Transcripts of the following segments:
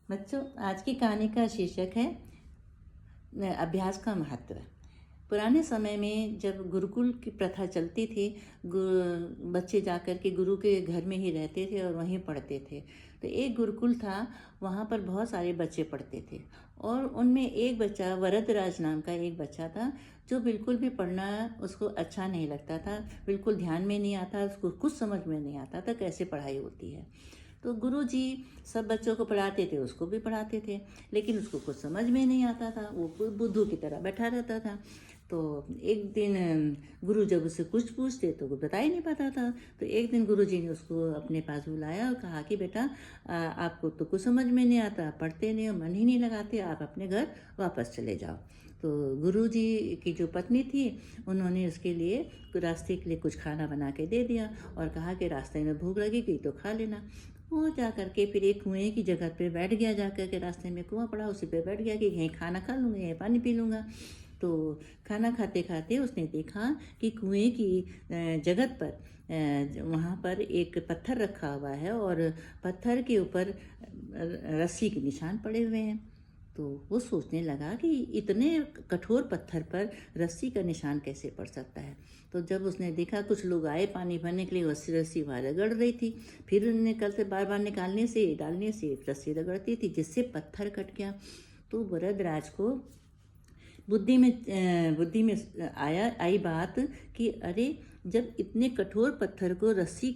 बच्चों, आज की कहानी का शीर्षक है अभ्यास का महत्व। पुराने समय में जब गुरुकुल की प्रथा चलती थी, बच्चे जाकर के गुरु के घर में ही रहते थे और वहीं पढ़ते थे। तो एक गुरुकुल था, वहाँ पर बहुत सारे बच्चे पढ़ते थे और उनमें एक बच्चा, वरदराज नाम का एक बच्चा था, जो बिल्कुल भी पढ़ना उसको अच्छा नहीं लगता था, बिल्कुल ध्यान में नहीं आता, उसको कुछ समझ में नहीं आता था कैसे पढ़ाई होती है। तो गुरुजी सब बच्चों को पढ़ाते थे, उसको भी पढ़ाते थे, लेकिन उसको कुछ समझ में नहीं आता था, वो बुद्धू की तरह बैठा रहता था। तो एक दिन गुरु जब उससे कुछ पूछते तो वो बता ही नहीं पाता था। तो एक दिन गुरुजी ने उसको अपने पास बुलाया और कहा कि बेटा, आपको तो कुछ समझ में नहीं आता, पढ़ते नहीं हो, मन ही नहीं लगाते, आप अपने घर वापस चले जाओ। तो गुरुजी की जो पत्नी थी, उन्होंने उसके लिए रास्ते के लिए कुछ खाना बना के दे दिया और कहा कि रास्ते में भूख लगेगी तो खा लेना। वो जा करके फिर एक कुएं की जगह पे बैठ गया, जा करके रास्ते में कुआं पड़ा, उसी पे बैठ गया कि यहीं खाना खा लूँगा, यहीं पानी पी लूँगा। तो खाना खाते खाते उसने देखा कि कुएं की जगह पर वहाँ पर एक पत्थर रखा हुआ है और पत्थर के ऊपर रस्सी के निशान पड़े हुए हैं। तो वो सोचने लगा कि इतने कठोर पत्थर पर रस्सी का निशान कैसे पड़ सकता है। तो जब उसने देखा कुछ लोग आए पानी भरने के लिए, रस्सी रस्सी वहाँ रगड़ रही थी, फिर निकलते बार बार निकालने से डालने से रस्सी रगड़ती थी, जिससे पत्थर कट गया। तो वरदराज को बुद्धि में आई बात कि अरे, जब इतने कठोर पत्थर को रस्सी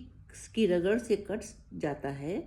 की रगड़ से कट जाता है,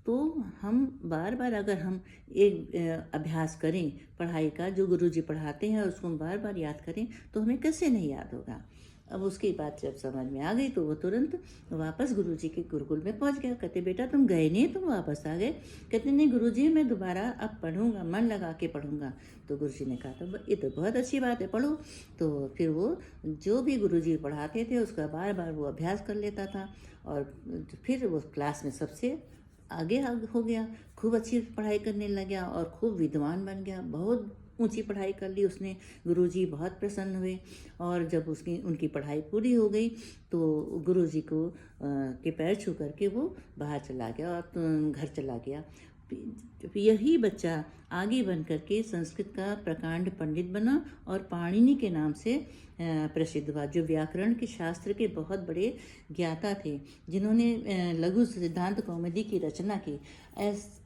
तो हम बार बार अगर हम एक अभ्यास करें पढ़ाई का, जो गुरुजी पढ़ाते हैं उसको हम बार बार याद करें, तो हमें कैसे नहीं याद होगा। अब उसकी बात जब समझ में आ गई तो वो तुरंत वापस गुरुजी के गुरुकुल में पहुंच गया। कहते, बेटा तुम गए नहीं, तुम वापस आ गए? कहते, नहीं गुरुजी, मैं दोबारा अब पढ़ूंगा, मन लगा के पढ़ूंगा। तो गुरुजी ने कहा, तो ये तो बहुत अच्छी बात है, पढ़ो। तो फिर वो जो भी गुरुजी पढ़ाते थे उसका बार बार वो अभ्यास कर लेता था और फिर वो क्लास में सबसे आगे हो गया, खूब अच्छी पढ़ाई करने लग गया और खूब विद्वान बन गया। बहुत ऊंची पढ़ाई कर ली उसने। गुरुजी बहुत प्रसन्न हुए और जब उनकी पढ़ाई पूरी हो गई तो गुरुजी को के पैर छू करके वो बाहर चला गया और घर चला गया। यही बच्चा आगे बन करके संस्कृत का प्रकांड पंडित बना और पाणिनि के नाम से प्रसिद्ध हुआ, जो व्याकरण के शास्त्र के बहुत बड़े ज्ञाता थे, जिन्होंने लघु सिद्धांत कौमुदी की रचना की।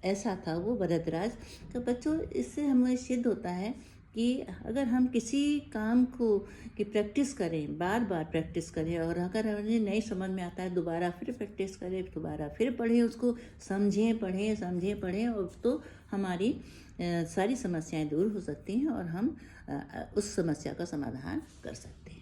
ऐसा था वो वरदराज। तो बच्चों, इससे हमें सिद्ध होता है कि अगर हम किसी काम को की प्रैक्टिस करें, बार बार प्रैक्टिस करें, और अगर हमें नहीं समझ में आता है दोबारा फिर प्रैक्टिस करें, दोबारा फिर पढ़ें उसको, समझें पढ़ें, और तो हमारी सारी समस्याएं दूर हो सकती हैं और हम उस समस्या का समाधान कर सकते हैं।